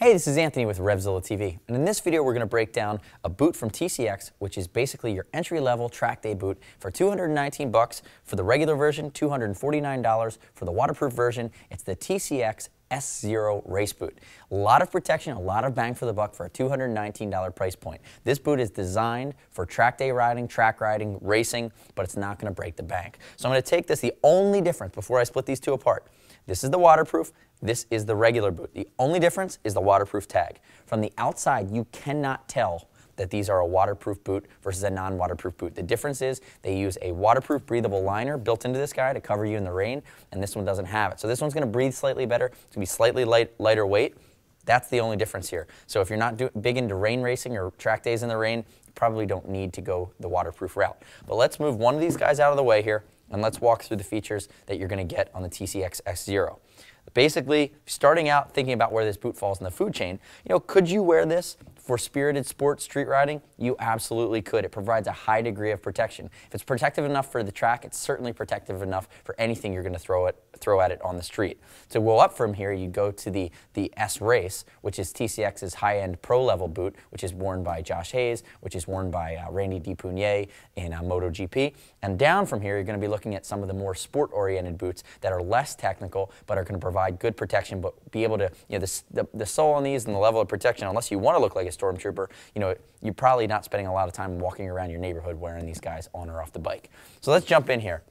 Hey, this is Anthony with RevZilla TV, and in this video we're going to break down a boot from TCX, which is basically your entry-level track day boot for $219 for the regular version, $249 for the waterproof version. It's the TCX S0 race boot. A lot of protection, a lot of bang for the buck for a $219 price point. This boot is designed for track day riding, track riding, racing, but it's not going to break the bank. So I'm going to take this, the only difference before I split these two apart. This is the waterproof, this is the regular boot. The only difference is the waterproof tag. From the outside, you cannot tell that these are a waterproof boot versus a non-waterproof boot. The difference is they use a waterproof breathable liner built into this guy to cover you in the rain, and this one doesn't have it. So this one's going to breathe slightly better. It's going to be slightly lighter weight. That's the only difference here. So if you're not big into rain racing or track days in the rain, you probably don't need to go the waterproof route. But let's move one of these guys out of the way here, and let's walk through the features that you're going to get on the TCX S0. Basically, starting out thinking about where this boot falls in the food chain, could you wear this for spirited sport street riding? You absolutely could. It provides a high degree of protection. If it's protective enough for the track, it's certainly protective enough for anything you're going to throw at it on the street. To go up from here, you go to the S Race, which is TCX's high-end pro-level boot, which is worn by Josh Hayes, which is worn by Randy DePugnier in MotoGP. And down from here, you're going to be looking at some of the more sport-oriented boots that are less technical, but are going to provide good protection, but be able to, the sole on these and the level of protection, unless you want to look like a stormtrooper, you're probably not spending a lot of time walking around your neighborhood wearing these guys on or off the bike. So let's jump in here.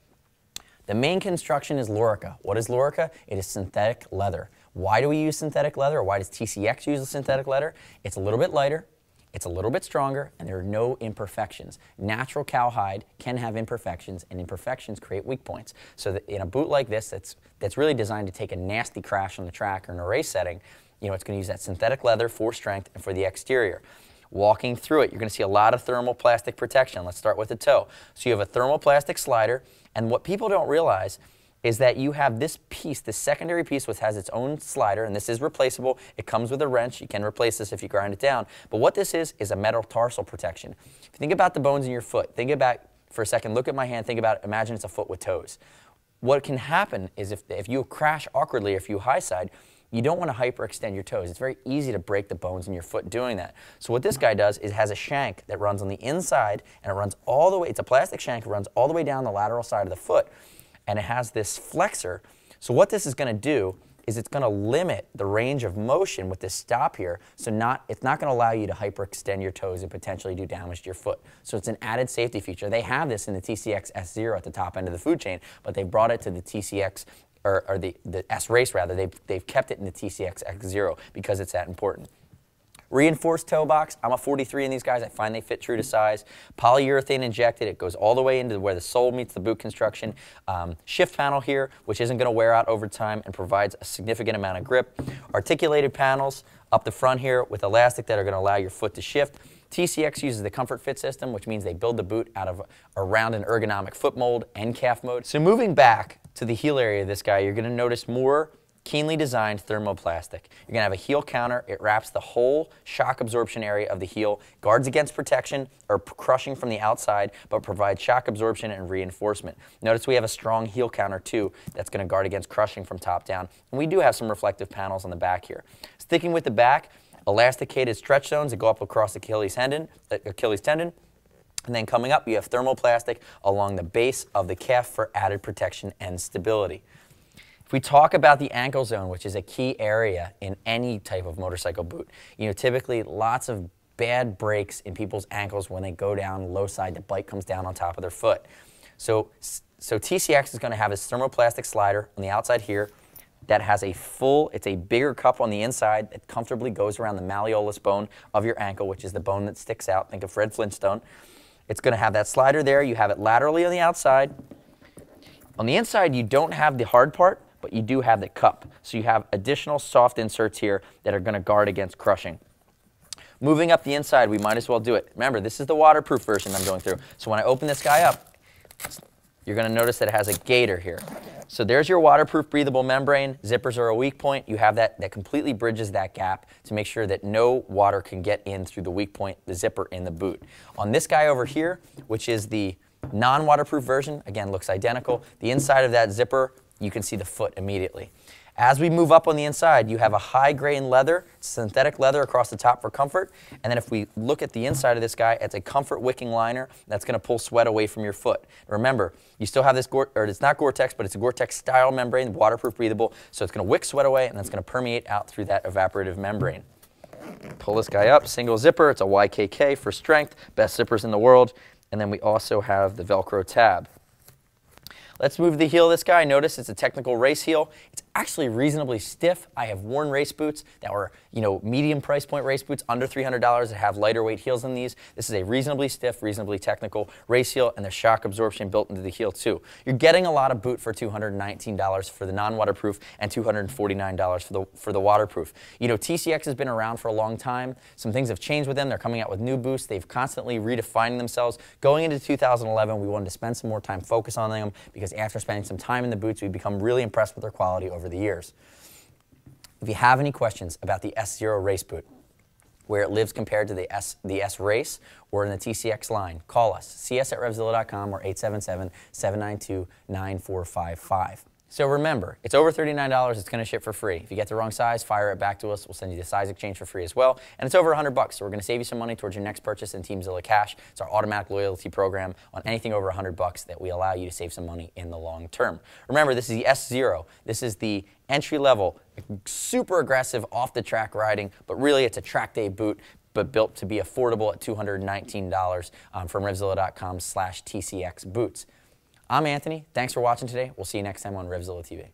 The main construction is Lorica. What is Lorica? It is synthetic leather. Why do we use synthetic leather, or why does TCX use the synthetic leather? It's a little bit lighter, it's a little bit stronger, and there are no imperfections. Natural cowhide can have imperfections, and imperfections create weak points. So that in a boot like this that's really designed to take a nasty crash on the track or in a race setting, it's going to use that synthetic leather for strength and for the exterior. Walking through it, you're going to see a lot of thermoplastic protection. Let's start with the toe. So you have a thermoplastic slider, and what people don't realize is that you have this piece, this secondary piece, which has its own slider, and this is replaceable. It comes with a wrench. You can replace this if you grind it down. But what this is a metatarsal protection. If you think about the bones in your foot, think about, for a second, look at my hand, think about, imagine it's a foot with toes. What can happen is if you crash awkwardly, or if you high side, you don't want to hyperextend your toes. It's very easy to break the bones in your foot doing that. So what this guy does is has a shank that runs on the inside, and it runs all the way, it's a plastic shank, it runs all the way down the lateral side of the foot, and it has this flexor. So what this is going to do is it's going to limit the range of motion with this stop here, so it's not going to allow you to hyperextend your toes and potentially do damage to your foot. So it's an added safety feature. They have this in the TCX S0 at the top end of the food chain, but they brought it to the TCX or the S Race rather. They've kept it in the TCX X0 because it's that important. Reinforced toe box. I'm a 43 in these guys. I find they fit true to size. Polyurethane injected. It goes all the way into where the sole meets the boot construction. Shift panel here, which isn't going to wear out over time and provides a significant amount of grip. Articulated panels up the front here with elastic that are going to allow your foot to shift. TCX uses the Comfort Fit system, which means they build the boot out of around an ergonomic foot mold and calf mode. So moving back to the heel area of this guy, you're going to notice more keenly designed thermoplastic. You're going to have a heel counter. It wraps the whole shock absorption area of the heel, guards against protection or crushing from the outside, but provides shock absorption and reinforcement. Notice we have a strong heel counter too that's going to guard against crushing from top down. And we do have some reflective panels on the back here. Sticking with the back, elasticated stretch zones that go up across the Achilles tendon. And then coming up, you have thermoplastic along the base of the calf for added protection and stability. If we talk about the ankle zone, which is a key area in any type of motorcycle boot, typically lots of bad breaks in people's ankles when they go down low side, the bike comes down on top of their foot. So TCX is going to have this thermoplastic slider on the outside here that has it's a bigger cup on the inside that comfortably goes around the malleolus bone of your ankle, which is the bone that sticks out. Think of Fred Flintstone. It's going to have that slider there. You have it laterally on the outside. On the inside, you don't have the hard part, but you do have the cup. So you have additional soft inserts here that are going to guard against crushing. Moving up the inside, we might as well do it. Remember, this is the waterproof version I'm going through. So when I open this guy up, you're going to notice that it has a gaiter here. So there's your waterproof breathable membrane. Zippers are a weak point. You have that completely bridges that gap to make sure that no water can get in through the weak point, the zipper in the boot. On this guy over here, which is the non-waterproof version, again, looks identical. The inside of that zipper, you can see the foot immediately. As we move up on the inside, you have a high grain leather, synthetic leather across the top for comfort. And then if we look at the inside of this guy, it's a comfort wicking liner that's going to pull sweat away from your foot. Remember, you still have this, it's not Gore-Tex, but it's a Gore-Tex style membrane, waterproof, breathable. So it's going to wick sweat away, and it's going to permeate out through that evaporative membrane. Pull this guy up, single zipper. It's a YKK for strength, best zippers in the world. And then we also have the Velcro tab. Let's move the heel of this guy. Notice it's a technical race heel. It's actually reasonably stiff. I have worn race boots that were, medium price point race boots under $300 that have lighter weight heels than these. This is a reasonably stiff, reasonably technical race heel, and there's shock absorption built into the heel too. You're getting a lot of boot for $219 for the non-waterproof and $249 for the waterproof. TCX has been around for a long time. Some things have changed with them. They're coming out with new boots. They've constantly redefining themselves. Going into 2011, we wanted to spend some more time focus on them because after spending some time in the boots, we've become really impressed with their quality over the years. If you have any questions about the S0 race boot, where it lives compared to the S Race or in the TCX line, call us, cs@revzilla.com or 877-792-9455. So remember, it's over $39, it's going to ship for free. If you get the wrong size, fire it back to us. We'll send you the size exchange for free as well. And it's over $100, so we're going to save you some money towards your next purchase in Teamzilla Cash. It's our automatic loyalty program on anything over $100 that we allow you to save some money in the long term. Remember, this is the S0. This is the entry-level, super aggressive, off-the-track riding, but really it's a track day boot, but built to be affordable at $219 from revzilla.com/TCX boots. I'm Anthony. Thanks for watching today. We'll see you next time on RevZilla TV.